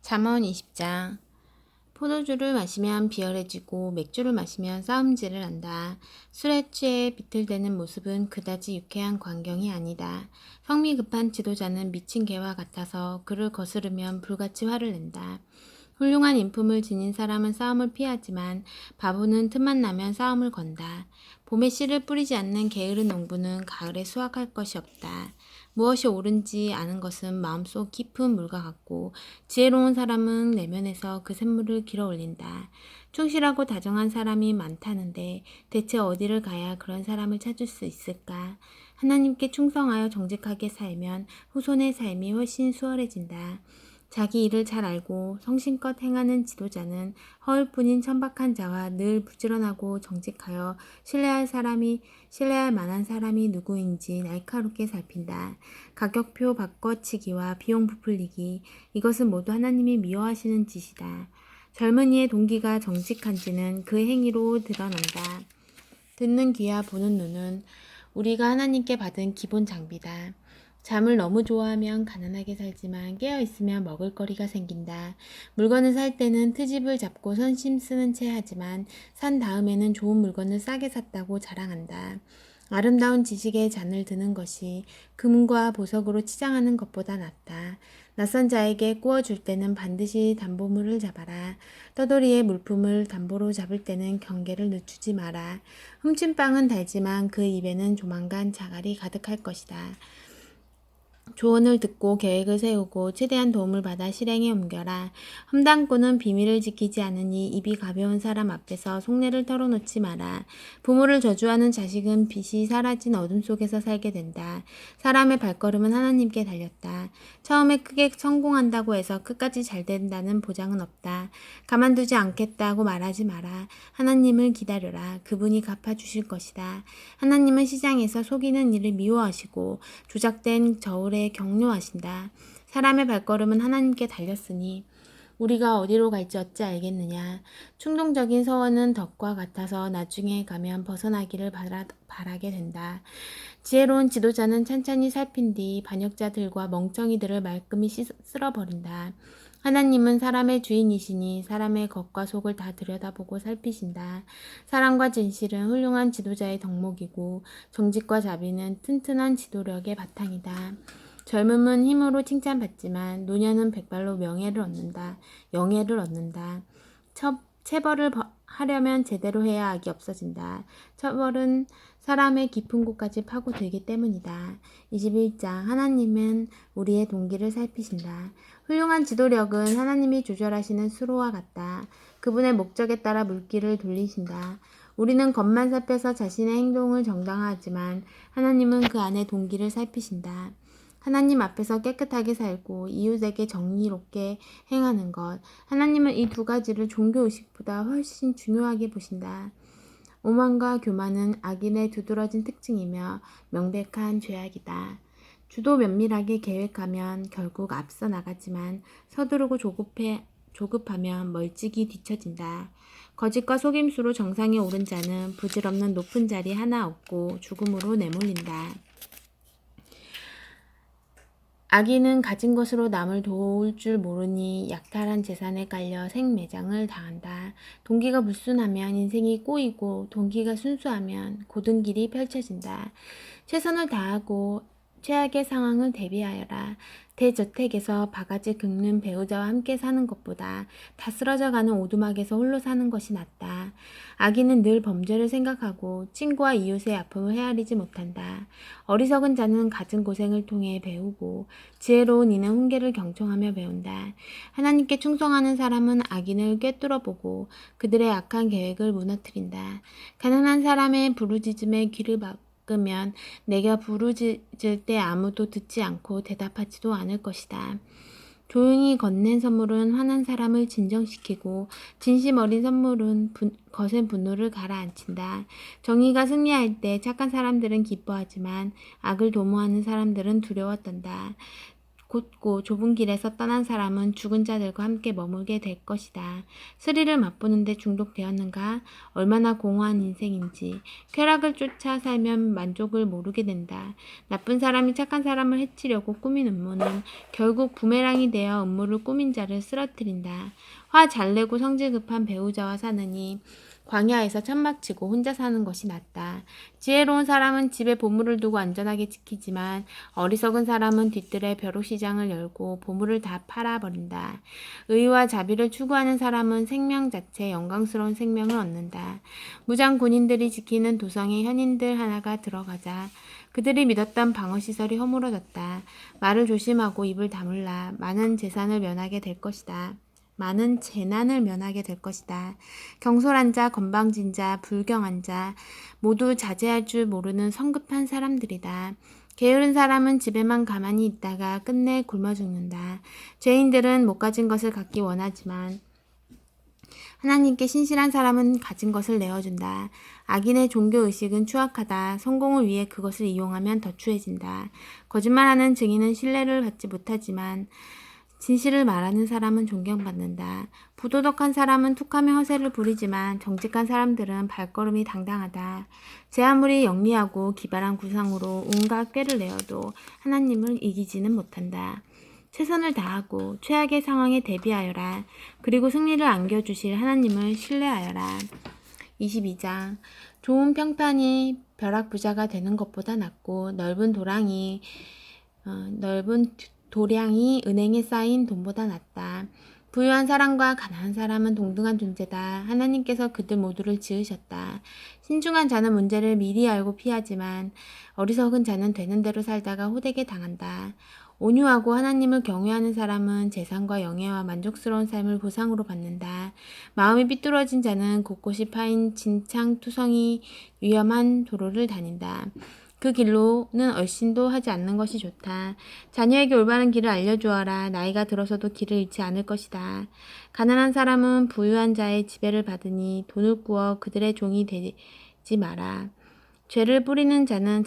잠언 20장. 포도주를 마시면 비열해지고 맥주를 마시면 싸움질을 한다. 술에 취해 비틀대는 모습은 그다지 유쾌한 광경이 아니다. 성미 급한 지도자는 미친 개와 같아서 그를 거스르면 불같이 화를 낸다. 훌륭한 인품을 지닌 사람은 싸움을 피하지만 바보는 틈만 나면 싸움을 건다. 봄에 씨를 뿌리지 않는 게으른 농부는 가을에 수확할 것이 없다. 무엇이 옳은지 아는 것은 마음속 깊은 물과 같고 지혜로운 사람은 내면에서 그 샘물을 길어 올린다. 충실하고 다정한 사람이 많다는데 대체 어디를 가야 그런 사람을 찾을 수 있을까? 하나님께 충성하여 정직하게 살면 후손의 삶이 훨씬 수월해진다. 자기 일을 잘 알고 성심껏 행하는 지도자는 허울뿐인 천박한 자와 늘 부지런하고 정직하여 신뢰할 만한 사람이 누구인지 날카롭게 살핀다. 가격표 바꿔치기와 비용 부풀리기, 이것은 모두 하나님이 미워하시는 짓이다. 젊은이의 동기가 정직한지는 그 행위로 드러난다. 듣는 귀와 보는 눈은 우리가 하나님께 받은 기본 장비다. 잠을 너무 좋아하면 가난하게 살지만 깨어있으면 먹을거리가 생긴다. 물건을 살 때는 트집을 잡고 선심 쓰는 채 하지만 산 다음에는 좋은 물건을 싸게 샀다고 자랑한다. 아름다운 지식에 잔을 드는 것이 금과 보석으로 치장하는 것보다 낫다. 낯선 자에게 구워줄 때는 반드시 담보물을 잡아라. 떠돌이의 물품을 담보로 잡을 때는 경계를 늦추지 마라. 훔친 빵은 달지만 그 입에는 조만간 자갈이 가득할 것이다. 조언을 듣고 계획을 세우고 최대한 도움을 받아 실행에 옮겨라. 험담꾼은 비밀을 지키지 않으니 입이 가벼운 사람 앞에서 속내를 털어놓지 마라. 부모를 저주하는 자식은 빛이 사라진 어둠 속에서 살게 된다. 사람의 발걸음은 하나님께 달렸다. 처음에 크게 성공한다고 해서 끝까지 잘 된다는 보장은 없다. 가만두지 않겠다고 말하지 마라. 하나님을 기다려라. 그분이 갚아주실 것이다. 하나님은 시장에서 속이는 일을 미워하시고 조작된 저울에 격려하신다. 사람의 발걸음은 하나님께 달렸으니 우리가 어디로 갈지 어찌 알겠느냐. 충동적인 서원은 덕과 같아서 나중에 가면 벗어나기를 바라게 된다. 지혜로운 지도자는 찬찬히 살핀 뒤 반역자들과 멍청이들을 말끔히 쓸어버린다. 하나님은 사람의 주인이시니 사람의 겉과 속을 다 들여다보고 살피신다. 사랑과 진실은 훌륭한 지도자의 덕목이고 정직과 자비는 튼튼한 지도력의 바탕이다. 젊음은 힘으로 칭찬받지만 노년은 백발로 영예를 얻는다. 체벌을 하려면 제대로 해야 악이 없어진다. 처벌은 사람의 깊은 곳까지 파고들기 때문이다. 21장. 하나님은 우리의 동기를 살피신다. 훌륭한 지도력은 하나님이 조절하시는 수로와 같다. 그분의 목적에 따라 물길을 돌리신다. 우리는 겉만 살펴서 자신의 행동을 정당화하지만 하나님은 그 안에 동기를 살피신다. 하나님 앞에서 깨끗하게 살고 이웃에게 정의롭게 행하는 것. 하나님은 이 두 가지를 종교의식보다 훨씬 중요하게 보신다. 오만과 교만은 악인의 두드러진 특징이며 명백한 죄악이다. 주도 면밀하게 계획하면 결국 앞서 나가지만 서두르고 조급하면 멀찍이 뒤처진다. 거짓과 속임수로 정상에 오른 자는 부질없는 높은 자리 하나 얻고 죽음으로 내몰린다. 악인은 가진 것으로 남을 도울 줄 모르니 약탈한 재산에 깔려 생매장을 당한다. 동기가 불순하면 인생이 꼬이고 동기가 순수하면 고든 길이 펼쳐진다. 최선을 다하고 최악의 상황을 대비하여라. 대저택에서 바가지 긁는 배우자와 함께 사는 것보다 다 쓰러져가는 오두막에서 홀로 사는 것이 낫다. 악인은 늘 범죄를 생각하고 친구와 이웃의 아픔을 헤아리지 못한다. 어리석은 자는 갖은 고생을 통해 배우고 지혜로운 이는 훈계를 경청하며 배운다. 하나님께 충성하는 사람은 악인을 꿰뚫어보고 그들의 악한 계획을 무너뜨린다. 가난한 사람의 부르짖음에 귀를 끄면 내가 부르짖을 때 아무도 듣지 않고 대답하지도 않을 것이다. 조용히 건넨 선물은 화난 사람을 진정시키고 진심 어린 선물은 거센 분노를 가라앉힌다. 정의가 승리할 때 착한 사람들은 기뻐하지만 악을 도모하는 사람들은 두려워 떤다. 곧고 좁은 길에서 떠난 사람은 죽은 자들과 함께 머물게 될 것이다. 스리를 맛보는데 중독되었는가? 얼마나 공허한 인생인지. 쾌락을 쫓아 살면 만족을 모르게 된다. 나쁜 사람이 착한 사람을 해치려고 꾸민 음모는 결국 부메랑이 되어 음모를 꾸민 자를 쓰러뜨린다. 화 잘 내고 성질 급한 배우자와 사느니 광야에서 천막치고 혼자 사는 것이 낫다. 지혜로운 사람은 집에 보물을 두고 안전하게 지키지만 어리석은 사람은 뒤뜰에 벼룩시장을 열고 보물을 다 팔아버린다. 의와 자비를 추구하는 사람은 생명 자체 영광스러운 생명을 얻는다. 무장 군인들이 지키는 도성에 현인들 하나가 들어가자 그들이 믿었던 방어시설이 허물어졌다. 말을 조심하고 입을 다물라. 많은 재난을 면하게 될 것이다. 경솔한 자, 건방진 자, 불경한 자, 모두 자제할 줄 모르는 성급한 사람들이다. 게으른 사람은 집에만 가만히 있다가 끝내 굶어 죽는다. 죄인들은 못 가진 것을 갖기 원하지만 하나님께 신실한 사람은 가진 것을 내어준다. 악인의 종교의식은 추악하다. 성공을 위해 그것을 이용하면 더 추해진다. 거짓말하는 증인은 신뢰를 받지 못하지만 진실을 말하는 사람은 존경받는다. 부도덕한 사람은 툭하며 허세를 부리지만 정직한 사람들은 발걸음이 당당하다. 제 아무리 영리하고 기발한 구상으로 온갖 꾀를 내어도 하나님을 이기지는 못한다. 최선을 다하고 최악의 상황에 대비하여라. 그리고 승리를 안겨주실 하나님을 신뢰하여라. 22장 좋은 평판이 벼락부자가 되는 것보다 낫고 넓은 도량이 은행에 쌓인 돈보다 낫다. 부유한 사람과 가난한 사람은 동등한 존재다. 하나님께서 그들 모두를 지으셨다. 신중한 자는 문제를 미리 알고 피하지만 어리석은 자는 되는 대로 살다가 호되게 당한다. 온유하고 하나님을 경외하는 사람은 재산과 영예와 만족스러운 삶을 보상으로 받는다. 마음이 삐뚤어진 자는 곳곳이 파인 진창투성이 위험한 도로를 다닌다. 그 길로는 얼씬도 하지 않는 것이 좋다. 자녀에게 올바른 길을 알려주어라. 나이가 들어서도 길을 잃지 않을 것이다. 가난한 사람은 부유한 자의 지배를 받으니 돈을 구워 그들의 종이 되지 마라. 죄를 뿌리는 자는